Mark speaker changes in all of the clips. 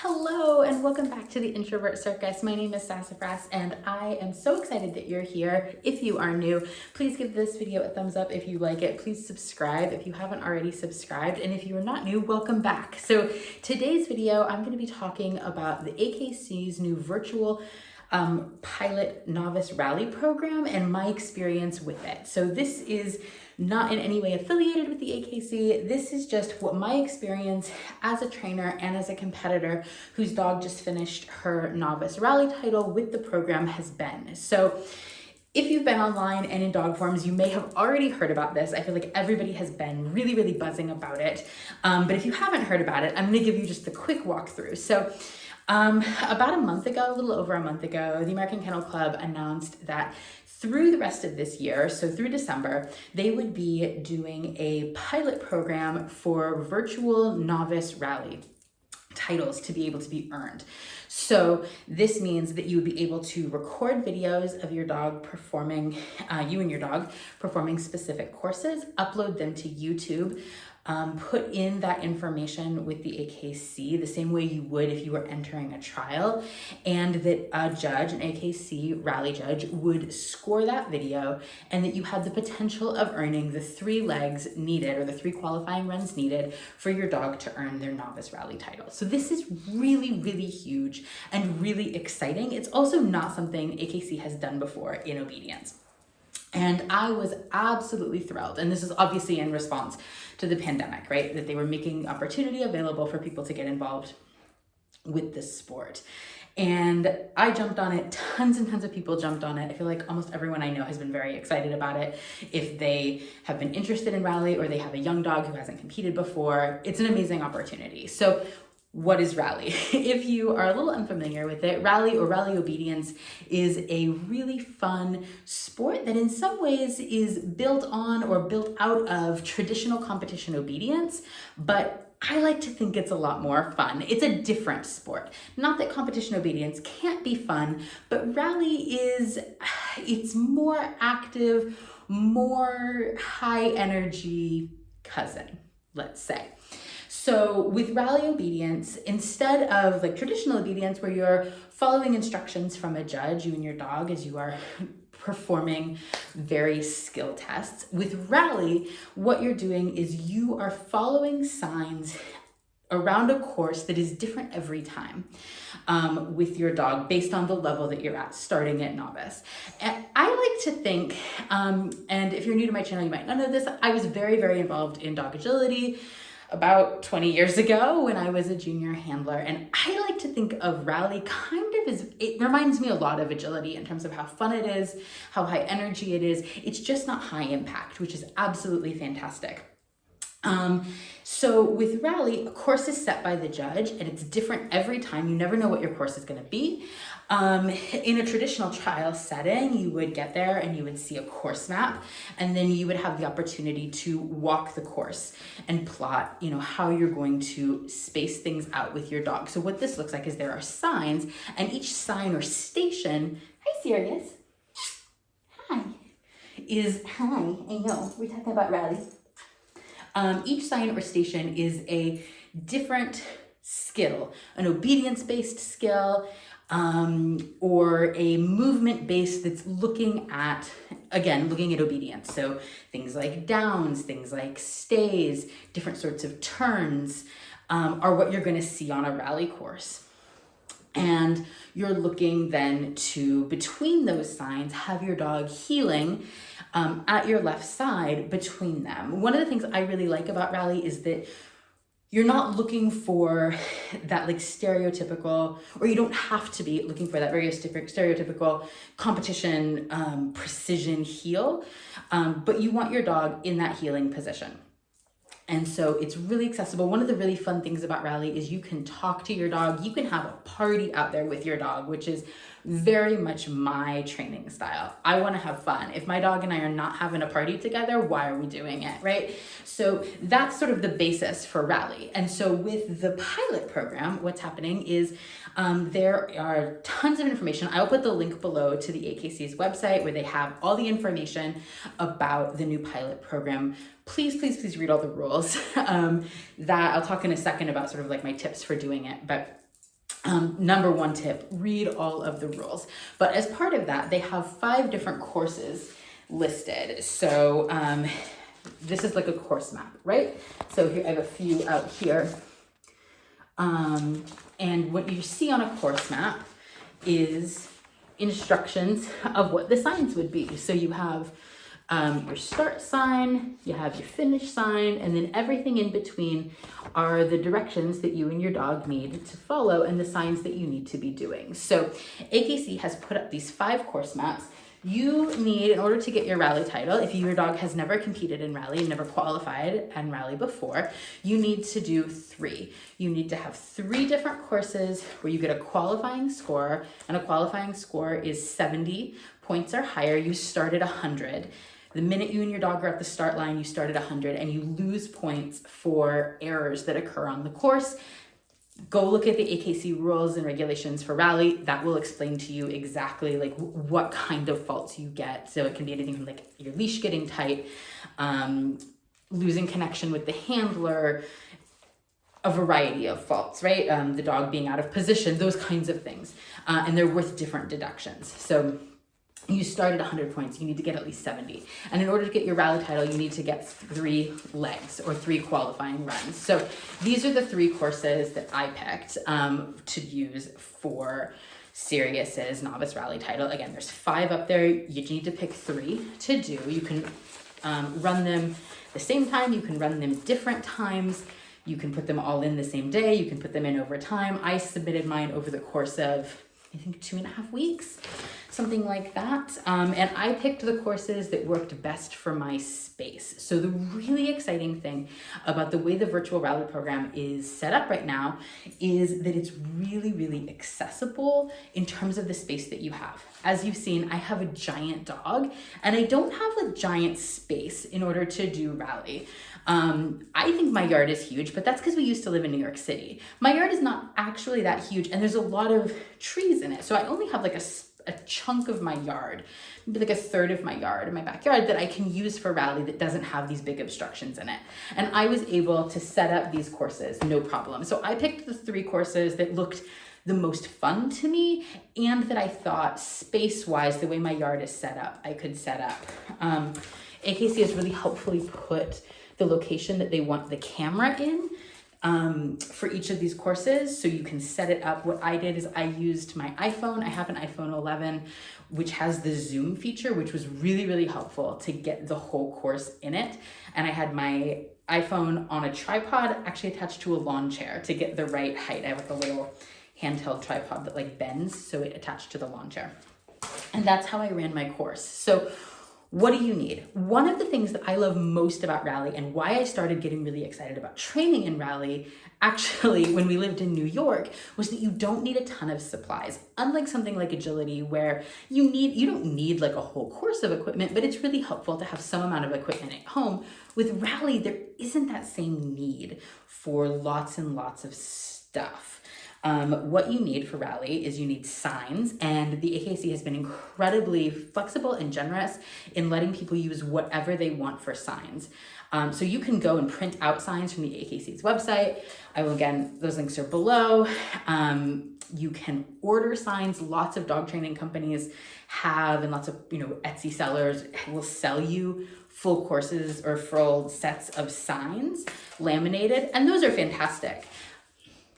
Speaker 1: Hello and welcome back to the Introvert Circus. My name is Sassafras and I am so excited that you're here. If you are new, please give this video a thumbs up if you like it. Please subscribe if you haven't already subscribed. And if you are not new, welcome back. So today's video, I'm going to be talking about the AKC's new virtual pilot novice rally program and my experience with it. So this is not in any way affiliated with the AKC. This is just what my experience as a trainer and as a competitor whose dog just finished her novice rally title with the program has been. So if you've been online and in dog forums, you may have already heard about this. I feel like everybody has been really buzzing about it. But if you haven't heard about it, I'm gonna give you just a quick walkthrough. So about a month ago, a little over a month ago, the American Kennel Club announced that through the rest of this year, so through December, they would be doing a pilot program for virtual novice rally titles to be able to be earned. So this means that you would be able to record videos of your dog performing, you and your dog performing specific courses, upload them to YouTube, put in that information with the AKC the same way you would if you were entering a trial, and that a judge, an AKC rally judge, would score that video, and that you had the potential of earning the 3 legs needed, or the 3 qualifying runs needed for your dog to earn their novice rally title. So this is really huge and really exciting. It's also not something AKC has done before in obedience. And I was absolutely thrilled. And this is obviously in response to the pandemic, right? That they were making opportunity available for people to get involved with this sport. And I jumped on it. Tons and tons of people jumped on it. I feel like almost everyone I know has been very excited about it. If they have been interested in rally or they have a young dog who hasn't competed before, it's an amazing opportunity. So what is rally? If you are a little unfamiliar with it, rally or rally obedience is a really fun sport that in some ways is built on or built out of traditional competition obedience, but I like to think it's a lot more fun. It's a different sport. Not that competition obedience can't be fun, but rally it's more active, more high energy cousin, let's say. So with rally obedience, instead of like traditional obedience where you're following instructions from a judge, you and your dog, as you are performing various skill tests, with rally, what you're doing is you are following signs around a course that is different every time with your dog based on the level that you're at, starting at novice. And I like to think, and if you're new to my channel, you might not know this, I was very involved in dog agility about 20 years ago when I was a junior handler. And I like to think of rally kind of as, it reminds me a lot of agility in terms of how fun it is, how high energy it is. It's just not high impact, which is absolutely fantastic. So with rally, a course is set by the judge and it's different every time. You never know what your course is going to be. In a traditional trial setting, you would get there and you would see a course map, and then you would have the opportunity to walk the course and plot, how you're going to space things out with your dog. So what this looks like is there are signs, and each sign or station, hi Sirius, hi, I know, we're talking about rally. Each sign or station is a different skill, an obedience-based skill, or a movement-based that's looking at obedience. So things like downs, things like stays, different sorts of turns are what you're going to see on a rally course. And you're looking then to, between those signs, have your dog heeling at your left side between them. One of the things I really like about rally is that you're not looking for that like stereotypical, or you don't have to be looking for that very stereotypical competition precision heel, but you want your dog in that heeling position. And so it's really accessible. One of the really fun things about rally is you can talk to your dog. You can have a party out there with your dog, which is very much my training style. I want to have fun. If my dog and I are not having a party together, why are we doing it, right? So that's sort of the basis for rally. And so with the pilot program, what's happening is there are tons of information. I'll put the link below to the AKC's website where they have all the information about the new pilot program. Please read all the rules. That I'll talk in a second about sort of like my tips for doing it. But Number one tip, read all of the rules. But as part of that, they have 5 different courses listed. So this is like a course map, right? So here I have a few out here. And what you see on a course map is instructions of what the signs would be. So you have your start sign, you have your finish sign, and then everything in between are the directions that you and your dog need to follow and the signs that you need to be doing. So AKC has put up these 5 course maps. You need, in order to get your rally title, if your dog has never competed in rally, never qualified in rally before, you need to do 3. You need to have 3 different courses where you get a qualifying score, and a qualifying score is 70 points or higher. You start at 100. The minute you and your dog are at the start line, you start at 100, and you lose points for errors that occur on the course. Go look at the AKC rules and regulations for rally. That will explain to you exactly like what kind of faults you get. So it can be anything from like your leash getting tight, losing connection with the handler, a variety of faults, right? The dog being out of position, those kinds of things. And they're worth different deductions. So you start at 100 points, you need to get at least 70. And in order to get your rally title, you need to get 3 legs or 3 qualifying runs. So these are the 3 courses that I picked to use for Sirius's novice rally title. Again, there's 5 up there. You need to pick 3 to do. You can run them the same time. You can run them different times. You can put them all in the same day. You can put them in over time. I submitted mine over the course of, I think, 2.5 weeks, something like that. And I picked the courses that worked best for my space. So the really exciting thing about the way the virtual rally program is set up right now is that it's really, really accessible in terms of the space that you have. As you've seen, I have a giant dog and I don't have a giant space in order to do rally. I think my yard is huge, but that's because we used to live in New York City. My yard is not actually that huge and there's a lot of trees in it. So I only have like a chunk of my yard, maybe like a third of my yard in my backyard that I can use for rally that doesn't have these big obstructions in it. And I was able to set up these courses, no problem. So I picked the 3 courses that looked the most fun to me and that I thought space-wise, the way my yard is set up, I could set up. AKC has really helpfully put the location that they want the camera in for each of these courses, so you can set it up. What I did is I used my iPhone. I have an iPhone 11, which has the zoom feature, which was really, really helpful to get the whole course in it. And I had my iPhone on a tripod, actually attached to a lawn chair to get the right height. I have like a little handheld tripod that like bends, so it attached to the lawn chair. And that's how I ran my course. So what do you need? One of the things that I love most about rally and why I started getting really excited about training in rally, actually when we lived in New York, was that you don't need a ton of supplies. Unlike something like agility where you don't need like a whole course of equipment, but it's really helpful to have some amount of equipment at home. With rally, there isn't that same need for lots and lots of stuff. What you need for rally is you need signs, and the AKC has been incredibly flexible and generous in letting people use whatever they want for signs. So you can go and print out signs from the AKC's website. Those links are below. You can order signs. Lots of dog training companies have, and lots of Etsy sellers will sell you full courses or full sets of signs laminated, and those are fantastic.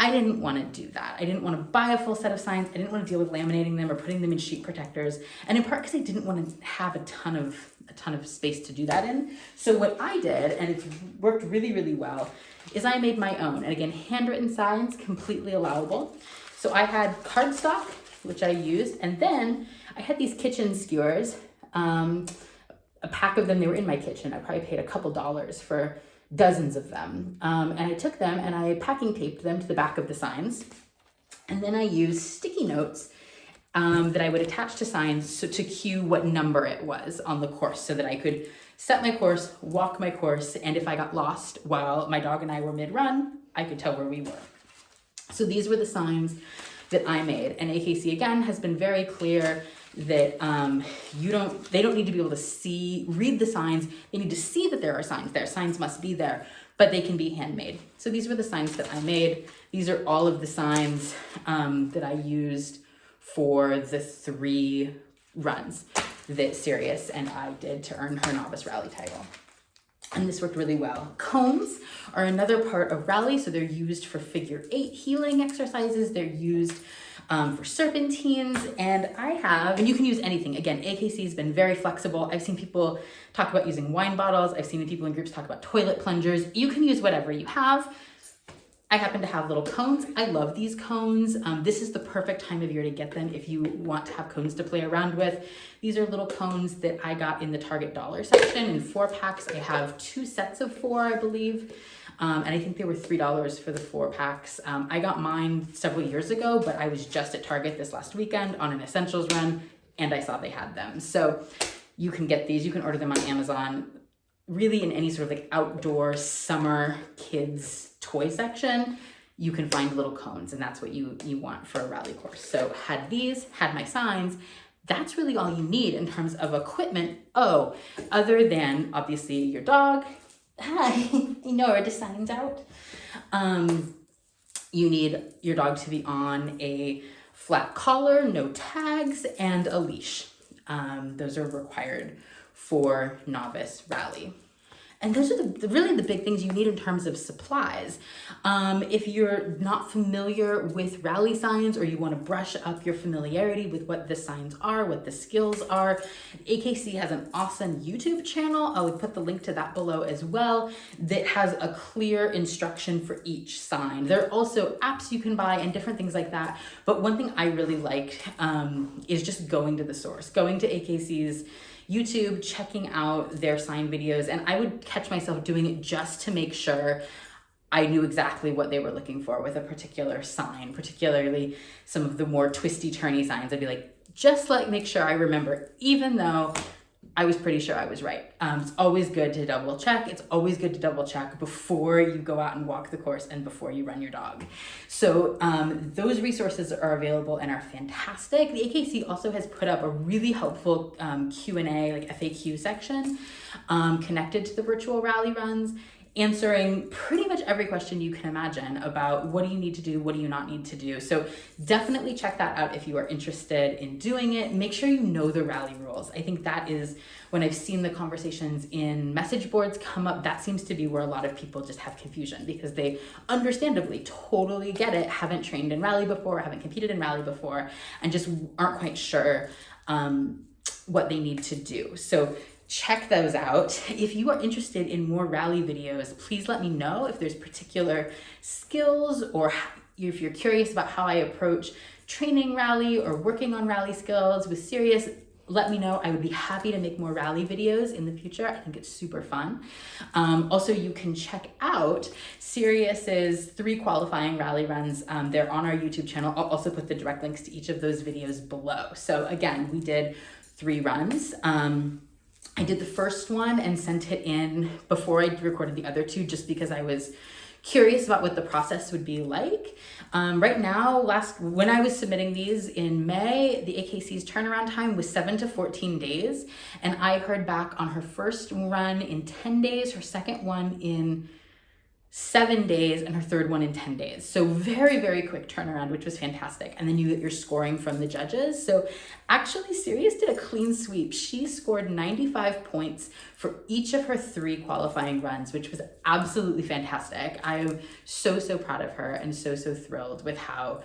Speaker 1: I didn't want to do that. I didn't want to buy a full set of signs. I didn't want to deal with laminating them or putting them in sheet protectors. And in part because I didn't want to have a ton of space to do that in. So what I did, and it's worked really, really well, is I made my own. And again, handwritten signs, completely allowable. So I had cardstock, which I used, and then I had these kitchen skewers, a pack of them. They were in my kitchen. I probably paid a couple dollars for dozens of them. And I took them and I packing taped them to the back of the signs. And then I used sticky notes that I would attach to signs to cue what number it was on the course so that I could set my course, walk my course, and if I got lost while my dog and I were mid-run, I could tell where we were. So these were the signs that I made. And AKC, again, has been very clear that they don't need to be able to read the signs. They need to see that there are signs there. Signs must be there. but they can be handmade. So these were the signs that I made. These are all of the signs that I used for the 3 runs that Sirius and I did to earn her Novice Rally title. And this worked really well. Cones are another part of rally, so they're used for figure 8 healing exercises. They're used for serpentines, and you can use anything. Again, AKC has been very flexible. I've seen people talk about using wine bottles. I've seen people in groups talk about toilet plungers. You can use whatever you have. I happen to have little cones. I love these cones. This is the perfect time of year to get them if you want to have cones to play around with. These are little cones that I got in the Target dollar section in 4-packs. I have 2 sets of 4, I believe. And I think they were $3 for the 4-packs. I got mine several years ago, but I was just at Target this last weekend on an essentials run, and I saw they had them. So you can get these. You can order them on Amazon. Really, in any sort of like outdoor summer kids toy section, you can find little cones, and that's what you want for a rally course. So had these, had my signs. That's really all you need in terms of equipment. Oh, other than obviously your dog. Hi, I know, are the signs out? You need your dog to be on a flat collar, no tags, and a leash. Those are required for Novice Rally. And those are really the big things you need in terms of supplies. If you're not familiar with rally signs, or you want to brush up your familiarity with what the signs are, what the skills are, AKC has an awesome YouTube channel. I'll put the link to that below as well, that has a clear instruction for each sign. There are also apps you can buy and different things like that. But one thing I really like is just going to the source, going to AKC's YouTube, checking out their sign videos, and I would catch myself doing it just to make sure I knew exactly what they were looking for with a particular sign, particularly some of the more twisty, turny signs. I'd be like, just make sure I remember, even though I was pretty sure I was right. It's always good to double check. It's always good to double check before you go out and walk the course and before you run your dog. So those resources are available and are fantastic. The AKC also has put up a really helpful Q&A, like FAQ section connected to the virtual rally runs, answering pretty much every question you can imagine about what do you need to do, what do you not need to do. So definitely check that out if you are interested in doing it. Make sure you know the rally rules. I think that is, when I've seen the conversations in message boards come up, that seems to be where a lot of people just have confusion, because they understandably totally get it, haven't trained in rally before, haven't competed in rally before, and just aren't quite sure what they need to do. So check those out. If you are interested in more rally videos, please let me know if there's particular skills, or if you're curious about how I approach training rally or working on rally skills with Sirius. Let me know. I would be happy to make more rally videos in the future. I think it's super fun. Also, you can check out Sirius's 3 qualifying rally runs. They're on our YouTube channel. I'll also put the direct links to each of those videos below. So again, we did 3 runs. I did the first one and sent it in before I recorded the other 2, just because I was curious about what the process would be like. Right now, when I was submitting these in May, the AKC's turnaround time was 7 to 14 days. And I heard back on her first run in 10 days, her second one in 7 days, and her third one in 10 days. So very, very quick turnaround, which was fantastic. And then you get your scoring from the judges. So actually, Sirius did a clean sweep. She scored 95 points for each of her 3 qualifying runs, which was absolutely fantastic. I am so, so proud of her, and so, so thrilled with how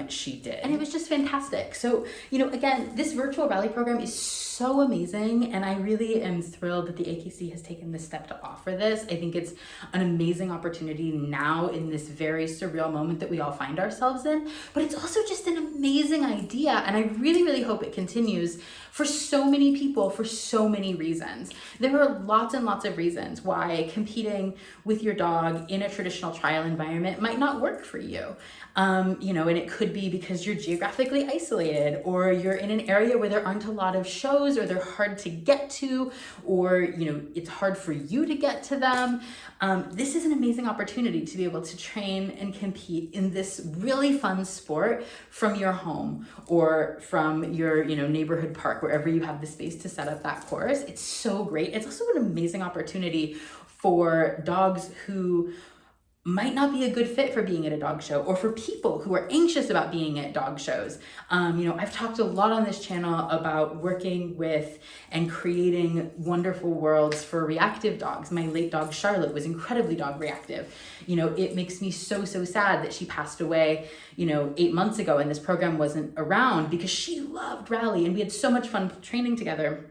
Speaker 1: she did. And it was just fantastic. So, again, this virtual rally program is so amazing, and I really am thrilled that the AKC has taken this step to offer this. I think it's an amazing opportunity now in this very surreal moment that we all find ourselves in, but it's also just an amazing idea, and I really, really hope it continues for so many people for so many reasons. There are lots and lots of reasons why competing with your dog in a traditional trial environment might not work for you. And it could be because you're geographically isolated, or you're in an area where there aren't a lot of shows, or they're hard to get to, or, it's hard for you to get to them. This is an amazing opportunity to be able to train and compete in this really fun sport from your home, or from your, neighborhood park, wherever you have the space to set up that course. It's so great. It's also an amazing opportunity for dogs who might not be a good fit for being at a dog show, or for people who are anxious about being at dog shows. I've talked a lot on this channel about working with and creating wonderful worlds for reactive dogs. My late dog Charlotte was incredibly dog reactive. It makes me so sad that she passed away, 8 months ago, and this program wasn't around, because she loved rally and we had so much fun training together.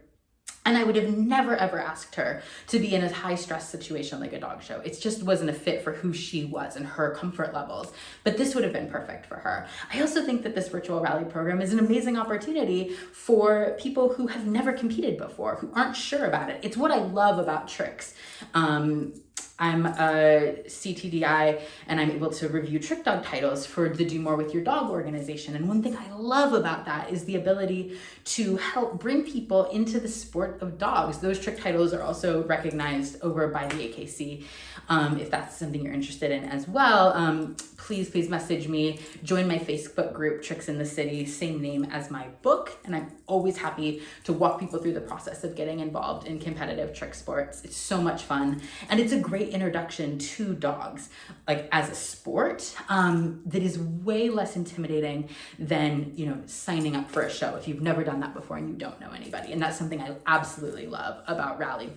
Speaker 1: And I would have never, ever asked her to be in a high stress situation like a dog show. It just wasn't a fit for who she was and her comfort levels. But this would have been perfect for her. I also think that this virtual rally program is an amazing opportunity for people who have never competed before, who aren't sure about it. It's what I love about tricks. I'm a CTDI and I'm able to review trick dog titles for the Do More With Your Dog organization. And one thing I love about that is the ability to help bring people into the sport of dogs. Those trick titles are also recognized over by the AKC. If that's something you're interested in as well, please message me. Join my Facebook group, Tricks in the City, same name as my book. And I'm always happy to walk people through the process of getting involved in competitive trick sports. It's so much fun. And it's a great introduction to dogs, like as a sport, that is way less intimidating than, signing up for a show if you've never done that before and you don't know anybody. And that's something I absolutely love about Rally.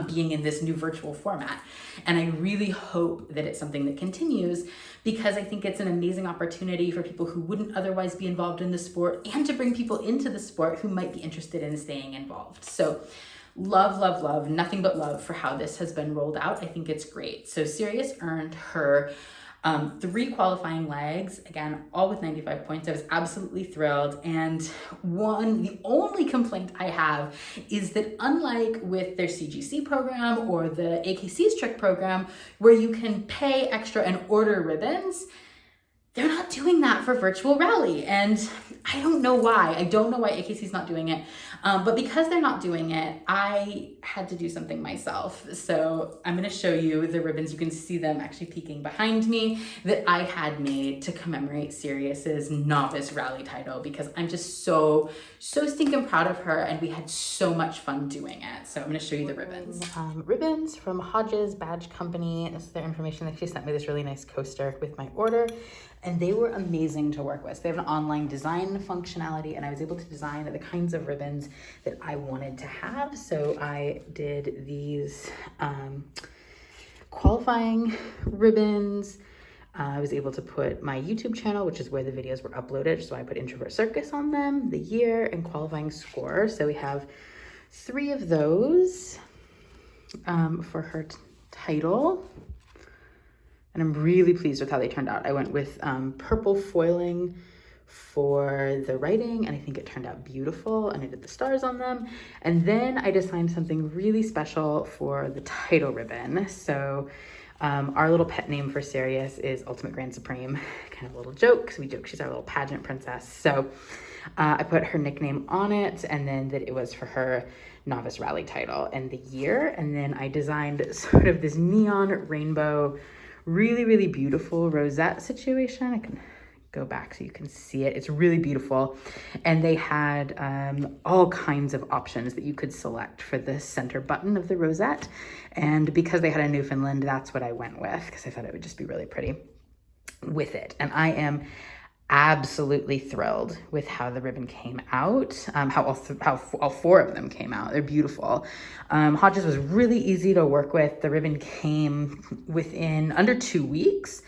Speaker 1: Being in this new virtual format. And I really hope that it's something that continues, because I think it's an amazing opportunity for people who wouldn't otherwise be involved in the sport, and to bring people into the sport who might be interested in staying involved. So love, nothing but love for how this has been rolled out. I think it's great. So Sirius earned her 3 qualifying legs, again, all with 95 points. I was absolutely thrilled. And the only complaint I have is that, unlike with their CGC program or the AKC's trick program, where you can pay extra and order ribbons, they're not doing that for virtual rally. And I don't know why. I don't know why AKC's not doing it. But because they're not doing it, I had to do something myself. So I'm going to show you the ribbons. You can see them actually peeking behind me, that I had made to commemorate Sirius's Novice Rally title, because I'm just so stinking proud of her, and we had so much fun doing it. So I'm going to show you the ribbons. Ribbons from Hodges Badge Company. This is their information. They actually sent me this really nice coaster with my order, and they were amazing to work with. So they have an online design functionality, and I was able to design the kinds of ribbons that I wanted to have. So I did these qualifying ribbons. I was able to put my YouTube channel, which is where the videos were uploaded. So I put Introvert Circus on them, the year, and qualifying score. So we have 3 of those for her title. And I'm really pleased with how they turned out. I went with purple foiling for the writing, and I think it turned out beautiful, and I did the stars on them. And then I designed something really special for the title ribbon. So our little pet name for Sirius is Ultimate Grand Supreme, kind of a little joke, because we joke she's our little pageant princess. So I put her nickname on it, and then that it was for her Novice Rally title and the year. And then I designed sort of this neon rainbow, really beautiful rosette situation. I can go back so you can see it. It's really beautiful. And they had all kinds of options that you could select for the center button of the rosette. And because they had a Newfoundland, that's what I went with, because I thought it would just be really pretty with it. And I am absolutely thrilled with how the ribbon came out, how all 4 of them came out. They're beautiful. Hodges was really easy to work with. The ribbon came within under 2 weeks,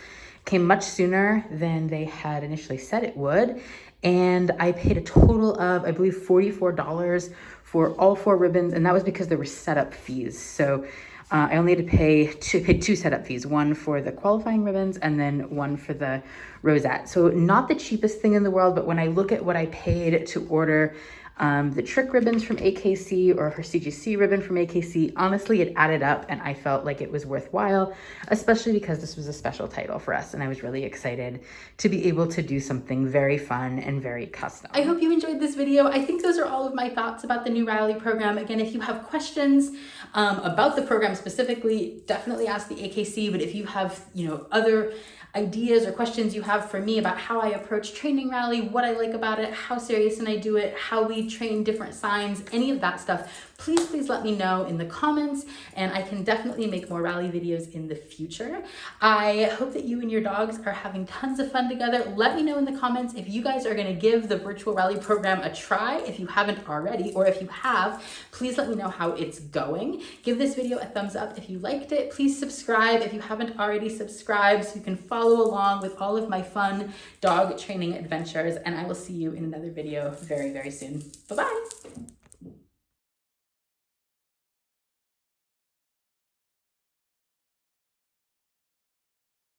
Speaker 1: came much sooner than they had initially said it would. And I paid a total of, I believe, $44 for all 4 ribbons. And that was because there were setup fees. So I only had to pay 2 setup fees, one for the qualifying ribbons and then one for the rosette. So not the cheapest thing in the world, but when I look at what I paid to order the trick ribbons from AKC or her CGC ribbon from AKC, honestly, it added up, and I felt like it was worthwhile, especially because this was a special title for us, and I was really excited to be able to do something very fun and very custom. I hope you enjoyed this video. I think those are all of my thoughts about the new Rally program. Again, if you have questions about the program specifically, definitely ask the AKC, but if you have, other ideas or questions you have for me about how I approach training rally, what I like about it, how serious and I do it, how we train different signs, any of that stuff, please let me know in the comments, and I can definitely make more rally videos in the future. I hope that you and your dogs are having tons of fun together. Let me know in the comments if you guys are going to give the virtual rally program a try, if you haven't already, or if you have, please let me know how it's going. Give this video a thumbs up if you liked it. Please subscribe if you haven't already subscribed so you can follow along with all of my fun dog training adventures, and I will see you in another video very soon. Bye-bye.